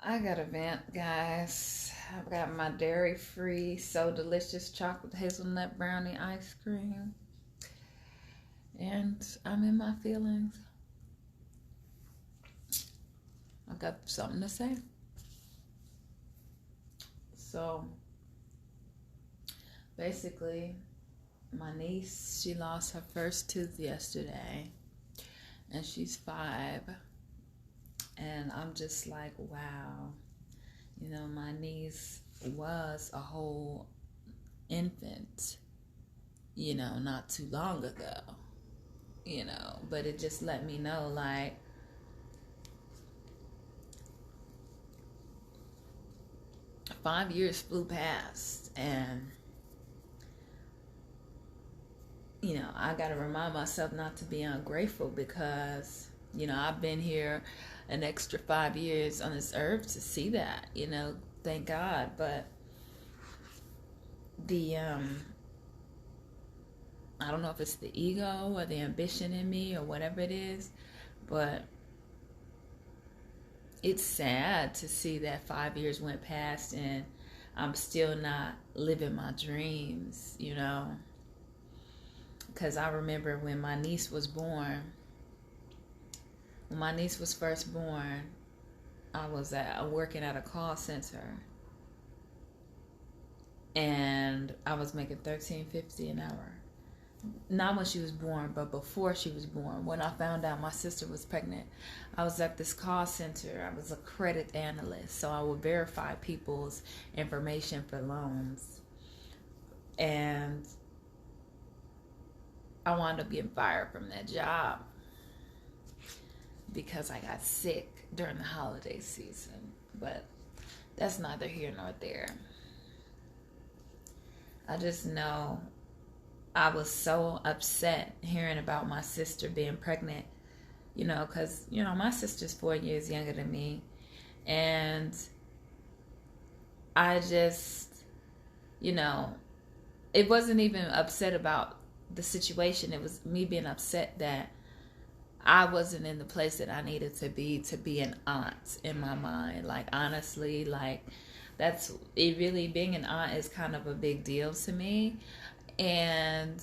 I got a vent, guys. I've got my dairy-free, so delicious chocolate hazelnut brownie ice cream, and I'm in my feelings. I got something to say. So, basically, my niece, she lost her first tooth yesterday, and she's 5. And I'm just like, wow. You know, my niece was a whole infant, not too long ago, but it just let me know, like, five years flew past, and, I got to remind myself not to be ungrateful because, I've been here an extra 5 years on this earth to see that, thank God. But I don't know if it's the ego or the ambition in me or whatever it is, but it's sad to see that 5 years went past and I'm still not living my dreams, because I remember when my niece was born. When my niece was first born, I was working at a call center, and I was making $13.50 an hour. Not when she was born, but before she was born. When I found out my sister was pregnant, I was at this call center. I was a credit analyst, so I would verify people's information for loans. And I wound up getting fired from that job because I got sick during the holiday season. But that's neither here nor there. I just know I was so upset hearing about my sister being pregnant, because, my sister's 4 years younger than me. And I just, it wasn't even upset about the situation. It was me being upset that I wasn't in the place that I needed to be an aunt in my mind. Like, honestly, like, that's it. Really, being an aunt is kind of a big deal to me. And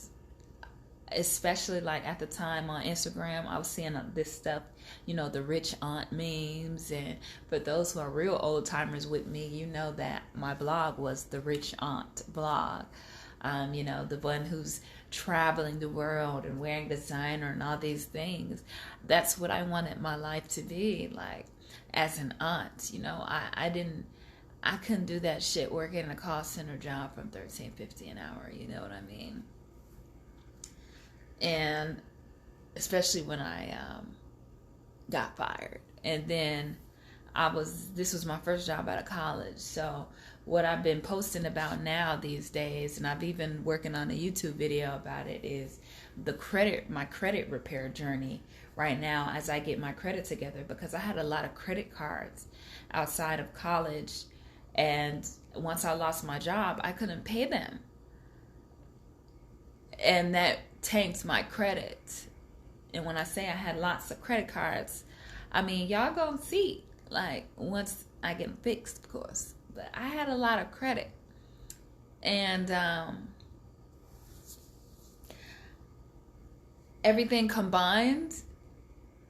especially, like, at the time on Instagram, I was seeing this stuff, the rich aunt memes. And for those who are real old timers with me, you know that my blog was the Rich Aunt blog. The one who's traveling the world and wearing designer and all these things. That's what I wanted my life to be like as an aunt. I couldn't do that shit working in a call center job from $13.50 an hour. You know what I mean? And especially when I got fired, and then this was my first job out of college. So what I've been posting about now these days, and I've even working on a YouTube video about it, is my credit repair journey right now as I get my credit together, because I had a lot of credit cards outside of college, and once I lost my job, I couldn't pay them, and that tanked my credit. And when I say I had lots of credit cards, I mean, y'all gonna see, like, once I get them fixed, of course. But I had a lot of credit. And everything combined,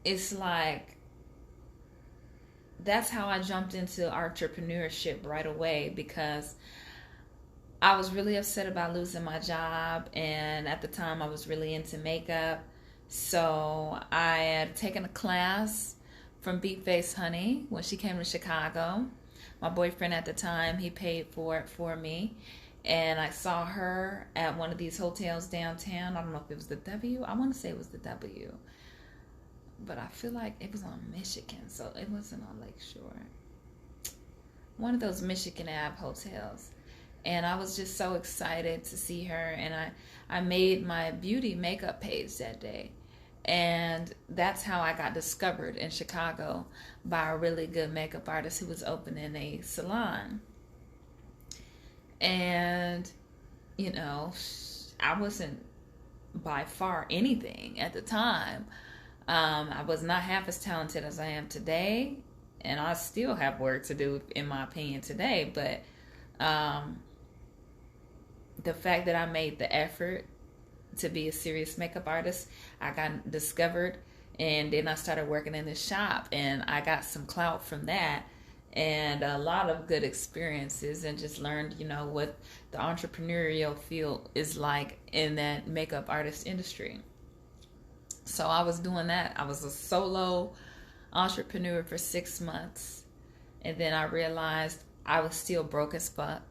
it's like, that's how I jumped into entrepreneurship right away, because I was really upset about losing my job. And at the time, I was really into makeup. So I had taken a class from Beatface Honey when she came to Chicago. My boyfriend at the time, he paid for it for me. And I saw her at one of these hotels downtown. I don't know if it was the W. I want to say it was the W. But I feel like it was on Michigan, so it wasn't on Lakeshore. One of those Michigan Ave hotels. And I was just so excited to see her. And I made my beauty makeup page that day. And that's how I got discovered in Chicago by a really good makeup artist who was opening a salon. And, I wasn't by far anything at the time. I was not half as talented as I am today. and I still have work to do, in my opinion, today. But the fact that I made the effort to be a serious makeup artist, I got discovered, and then I started working in this shop, and I got some clout from that, and a lot of good experiences, and just learned, what the entrepreneurial field is like in that makeup artist industry. So I was doing that. I was a solo entrepreneur for 6 months, and then I realized I was still broke as fuck.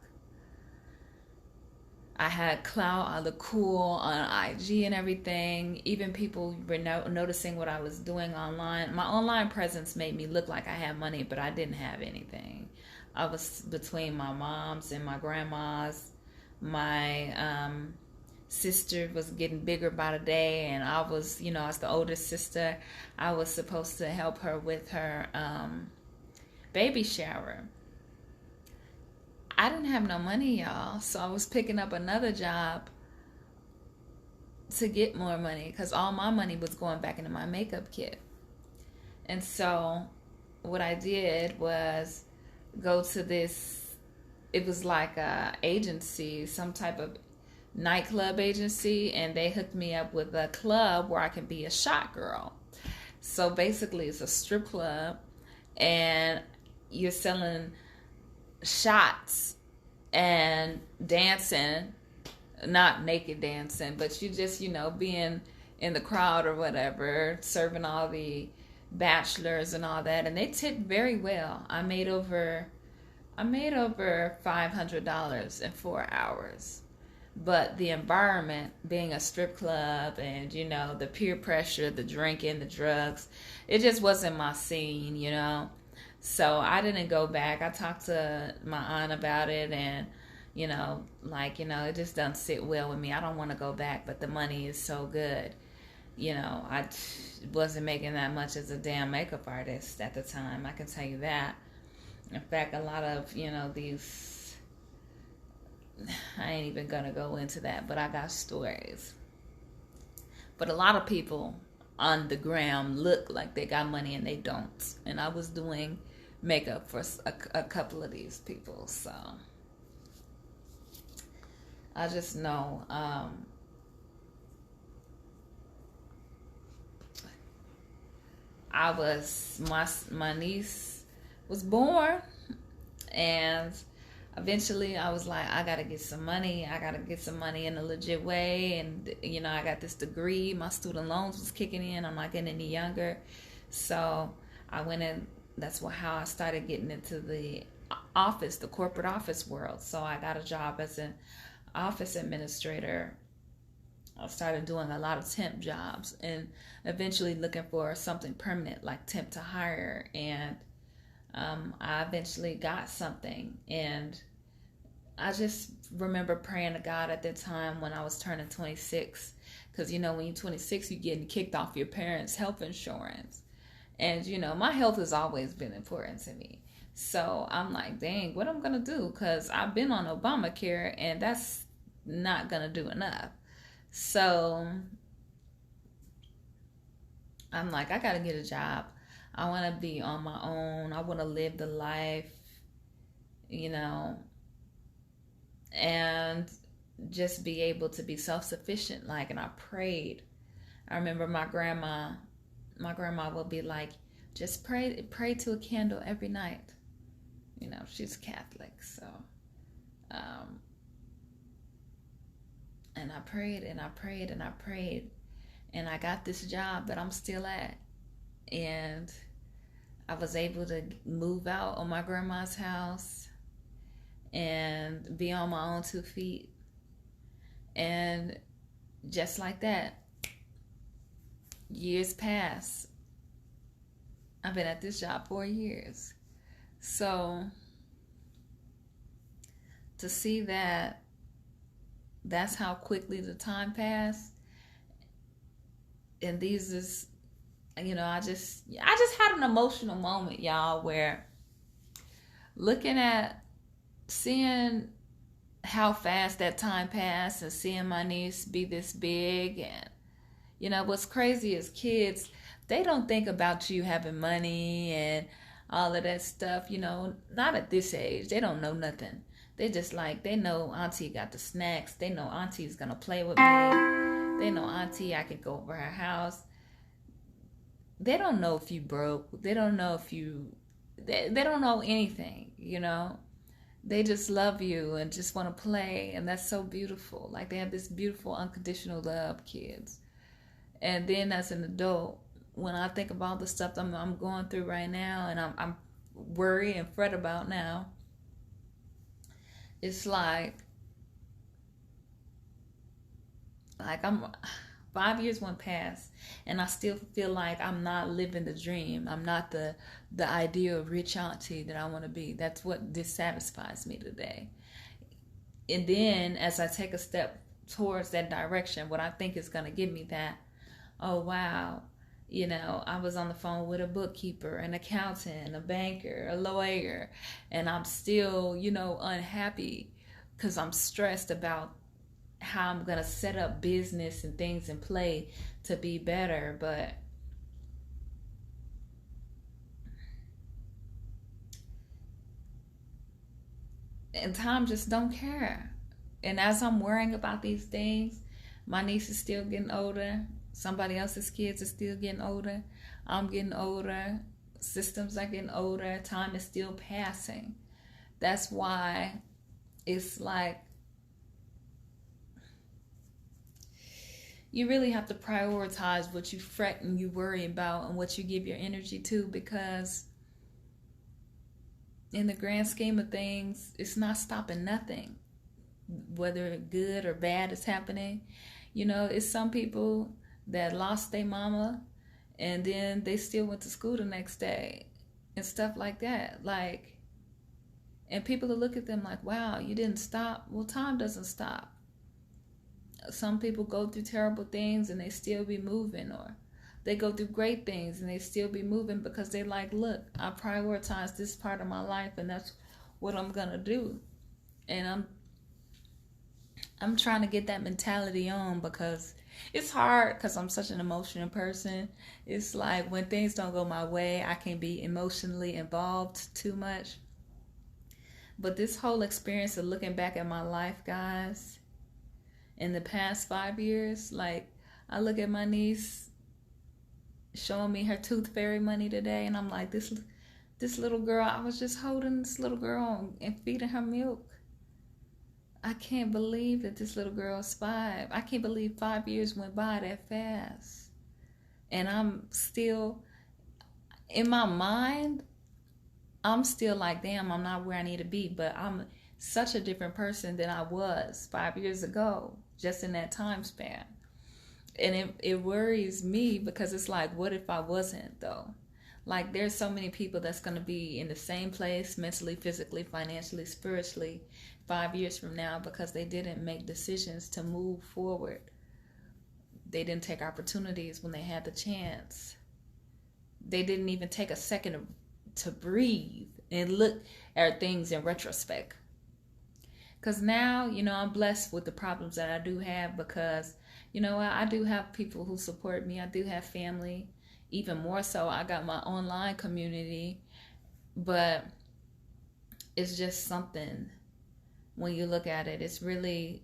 I had clout, I looked cool on IG and everything. Even people were noticing what I was doing online. My online presence made me look like I had money, but I didn't have anything. I was between my mom's and my grandma's. My sister was getting bigger by the day, and I was, as the oldest sister, I was supposed to help her with her baby shower. I didn't have no money, y'all, so I was picking up another job to get more money, because all my money was going back into my makeup kit. And so what I did was go to this, it was like a agency, some type of nightclub agency, and they hooked me up with a club where I can be a shot girl. So basically it's a strip club, and you're selling shots and dancing, not naked dancing, but you just, being in the crowd or whatever, serving all the bachelors and all that. And they tipped very well. I made over $500 in 4 hours. But the environment, being a strip club, and the peer pressure, the drinking, the drugs, it just wasn't my scene, So I didn't go back. I talked to my aunt about it, and it just doesn't sit well with me. I don't want to go back, but the money is so good. I wasn't making that much as a damn makeup artist at the time, I can tell you that. In fact, a lot of, these, I ain't even gonna go into that, but I got stories. But a lot of people on the gram look like they got money and they don't. And I was doing makeup for a couple of these people, so I just know my niece was born, and eventually I was like, I gotta get some money in a legit way. And I got this degree, my student loans was kicking in, I'm not getting any younger, so I went in. That's how I started getting into the corporate office world. So I got a job as an office administrator. I started doing a lot of temp jobs, and eventually looking for something permanent, like temp to hire. And I eventually got something, and I just remember praying to God at that time when I was turning 26, because when you're 26, you're getting kicked off your parents' health insurance. And, my health has always been important to me. So I'm like, dang, what I'm going to do? Because I've been on Obamacare, and that's not going to do enough. So I'm like, I got to get a job. I want to be on my own. I want to live the life, and just be able to be self-sufficient. And I prayed. I remember my grandma would be like, just pray to a candle every night. She's Catholic, so and I prayed and I prayed and I prayed, and I got this job that I'm still at, and I was able to move out of my grandma's house and be on my own 2 feet. And just like that, years pass. I've been at this job 4 years. So to see that's how quickly the time passed. And these is, I just had an emotional moment, y'all, where seeing how fast that time passed, and seeing my niece be this big. And what's crazy is kids, they don't think about you having money and all of that stuff, you know, not at this age. They don't know nothing. They just like, they know auntie got the snacks. They know auntie's gonna play with me. They know auntie, I can go over her house. They don't know if you broke. They don't know if you, they don't know anything, you know. They just love you and just want to play, and that's so beautiful. Like, they have this beautiful unconditional love, kids. And then as an adult, when I think about the stuff I'm going through right now, and I'm worry and fret about now, it's like I'm 5 years went past, and I still feel like I'm not living the dream. I'm not the ideal rich auntie that I want to be. That's what dissatisfies me today. And then as I take a step towards that direction, what I think is going to give me that, oh wow, you know, I was on the phone with a bookkeeper, an accountant, a banker, a lawyer, and I'm still, you know, unhappy because I'm stressed about how I'm going to set up business and things in play to be better. But and time just don't care. And as I'm worrying about these things, my niece is still getting older. Somebody else's kids are still getting older. I'm getting older. Systems are getting older. Time is still passing. That's why it's like you really have to prioritize what you fret and you worry about and what you give your energy to, because in the grand scheme of things, it's not stopping nothing, whether good or bad is happening. You know, it's some people that lost their mama and then they still went to school the next day and stuff like that. Like, and people will look at them like, wow, you didn't stop. Well, time doesn't stop. Some people go through terrible things and they still be moving, or they go through great things and they still be moving because they like, look, I prioritize this part of my life and that's what I'm gonna do. And I'm trying to get that mentality on, because it's hard because I'm such an emotional person. It's like when things don't go my way, I can be emotionally involved too much. But this whole experience of looking back at my life, guys, in the past 5 years, like, I look at my niece showing me her tooth fairy money today, and I'm like, this little girl, I was just holding this little girl and feeding her milk. I can't believe that this little girl is 5. I can't believe 5 years went by that fast. And I'm still, in my mind, I'm still like, damn, I'm not where I need to be. But I'm such a different person than I was 5 years ago, just in that time span. And it worries me, because it's like, what if I wasn't, though? Like, there's so many people that's going to be in the same place mentally, physically, financially, spiritually 5 years from now, because they didn't make decisions to move forward. They didn't take opportunities when they had the chance. They didn't even take a second to breathe and look at things in retrospect. Because now, you know, I'm blessed with the problems that I do have, because, you know, I do have people who support me. I do have family. Even more so, I got my online community. But it's just something, when you look at it, it's really,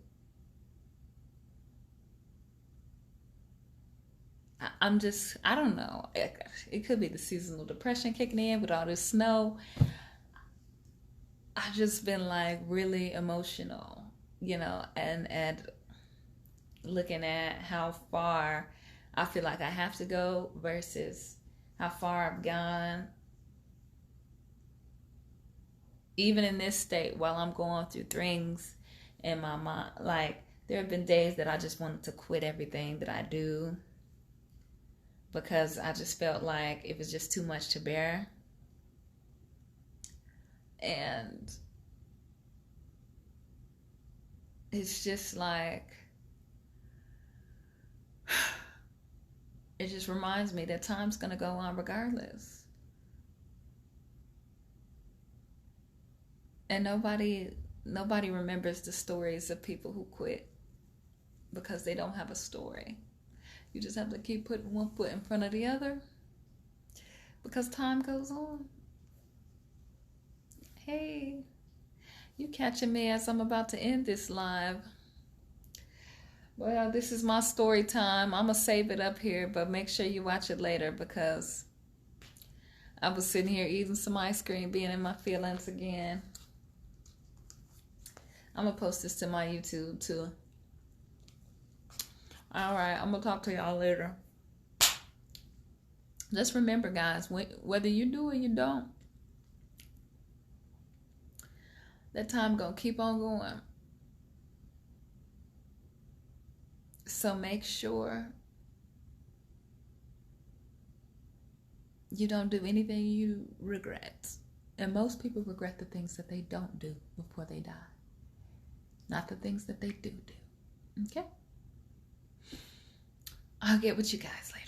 I don't know. It could be the seasonal depression kicking in with all this snow. I've just been like really emotional, you know, and looking at how far I feel like I have to go versus how far I've gone. Even in this state, while I'm going through things in my mind, like, there have been days that I just wanted to quit everything that I do, because I just felt like it was just too much to bear. And it's just like, it just reminds me that time's gonna go on regardless. And nobody remembers the stories of people who quit because they don't have a story. You just have to keep putting one foot in front of the other, because time goes on. Hey, you catching me as I'm about to end this live. Well, this is my story time. I'm going to save it up here, but make sure you watch it later because I was sitting here eating some ice cream, being in my feelings again. I'm going to post this to my YouTube too. All right, I'm going to talk to y'all later. Just remember, guys, whether you do or you don't, that time going to keep on going. So make sure you don't do anything you regret. And most people regret the things that they don't do before they die, not the things that they do. Okay? I'll get with you guys later.